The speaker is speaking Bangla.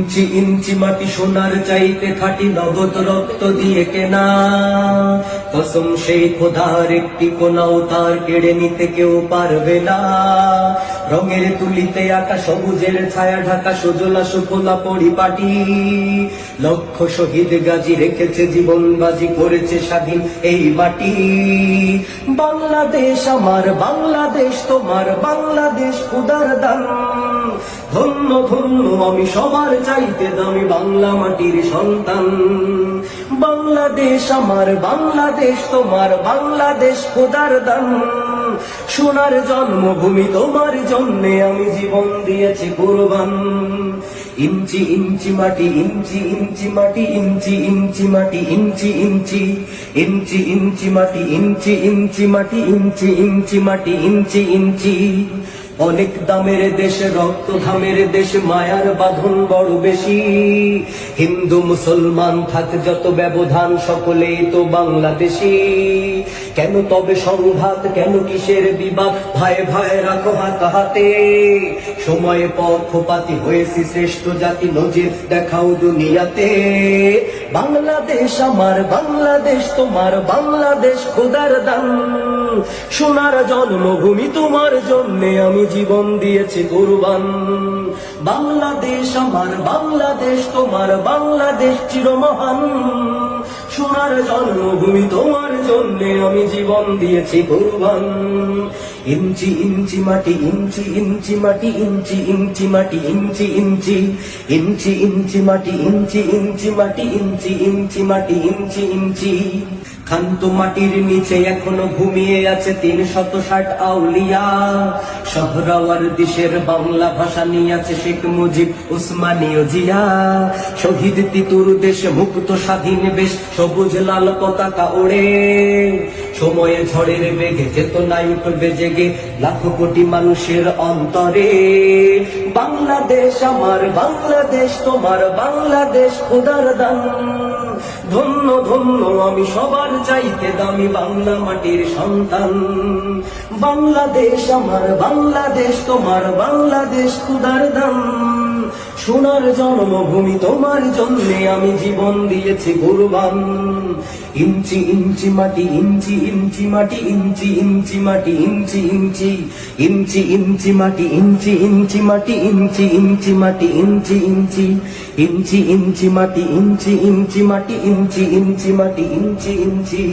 ইঞ্চি ইঞ্চি মাটি সোনার চাইতে খাঁটি নগদ রক্ত দিয়ে কেনা, কসম সেই খোদার একটি কোনাও তার কেড়ে নিতে কেউ পারবে না। রঙের তুলিতে আঁকা সবুজের ছায়া ঢাকা সুজলা সুফলা পরিপাটি, লক্ষ শহীদ গাজী রেখেছে জীবন বাজি করেছে স্বাধীন এই মাটি। বাংলাদেশ আমার, বাংলাদেশ তোমার, বাংলাদেশ খোদার দান। ধন্য ধন্য আমি সবার চাইতে দামি বাংলা মাটির সন্তান। বাংলাদেশ আমার, বাংলাদেশ তোমার, বাংলাদেশ খোদার দান। সোনার জন্মভূমি তোমার জন্যে আমি জীবন দিয়েছি কুরবান। ইঞ্চি ইঞ্চি মাটি, ইঞ্চি ইঞ্চি মাটি, ইঞ্চি ইঞ্চি মাটি, ইঞ্চি ইঞ্চি ইঞ্চি ইঞ্চি মাটি, ইঞ্চি ইঞ্চি মাটি, ইঞ্চি ইঞ্চি মাটি, ইঞ্চি ইঞ্চি। অনেক দামের দেশ, রক্ত ঘামের দেশ, মায়ার বাঁধন বড় বেশি। হিন্দু মুসলমান থাক যত ব্যবধান, সকলেই তো বাংলাদেশি। কেন তবে সংঘাত, কেন কিসের বিবাদ, ভাই ভাই রাখো হাত হাতে। সময়ে পক্ষপাতী হয়েছি শ্রেষ্ঠ জাতি, নজির দেখাও দুনিয়াতে। বাংলাদেশ আমার, বাংলাদেশ তোমার, বাংলাদেশ খোদার দান। সোনার জন্মভূমি তোমার জন্যে আমি জীবন দিয়েছি কুরবান। বাংলাদেশ আমার, বাংলাদেশ তোমার, বাংলাদেশ চিরমহান। সোনার জন্মভূমি তোমার জন্যে আমি জীবন দিয়েছি কুরবান। ইঞ্চি ইঞ্চি মাটি, ইঞ্চি ইঞ্চি মাটি, ইঞ্চি ইঞ্চি মাটি, ইঞ্চি ইঞ্চি ইঞ্চি ইঞ্চি মাটি, ইঞ্চি ইঞ্চি মাটি, ইঞ্চি ইঞ্চি মাটি, ইঞ্চি ইঞ্চি। খান্ত মাটির নিচে এখনো ঘুমিয়ে আছে ৩৬০ আউলিয়া। শহরাওয়ার দেশের বাংলা ভাষা নিয়ে আছে শেখ মুজিব, উসমানীয় জিয়া। শহীদ তিতুর দেশ, মুক্ত স্বাধীন বেশ, সবুজ লাল পতাকা ওড়ে। সময়ে ঝড়ের বেগে চেতনায় উঠবে জেগে লাখো কোটি মানুষের অন্তরে। বাংলাদেশ আমার, বাংলাদেশ তোমার, বাংলাদেশ খোদার দান। ধন্য ধন্য আমি সবার চাইতে দামি বাংলা মাটির সন্তান। বাংলাদেশ আমার, বাংলাদেশ তোমার, বাংলাদেশ খোদার দান। সোনার জন্মভূমি তোমার জন্যে আমি জীবন দিয়েছি কুরবান। ইঞ্চি ইঞ্চি মাটি, ইঞ্চি ইঞ্চি মাটি, ইঞ্চি ইঞ্চি মাটি, ইঞ্চি ইঞ্চি ইঞ্চি ইঞ্চি মাটি, ইঞ্চি ইঞ্চি মাটি, ইঞ্চি ইঞ্চি মাটি, ইঞ্চি ইঞ্চি ইঞ্চি ইঞ্চি মাটি, ইঞ্চি ইঞ্চি মাটি, ইঞ্চি ইঞ্চি মাটি, ইঞ্চি ইঞ্চি।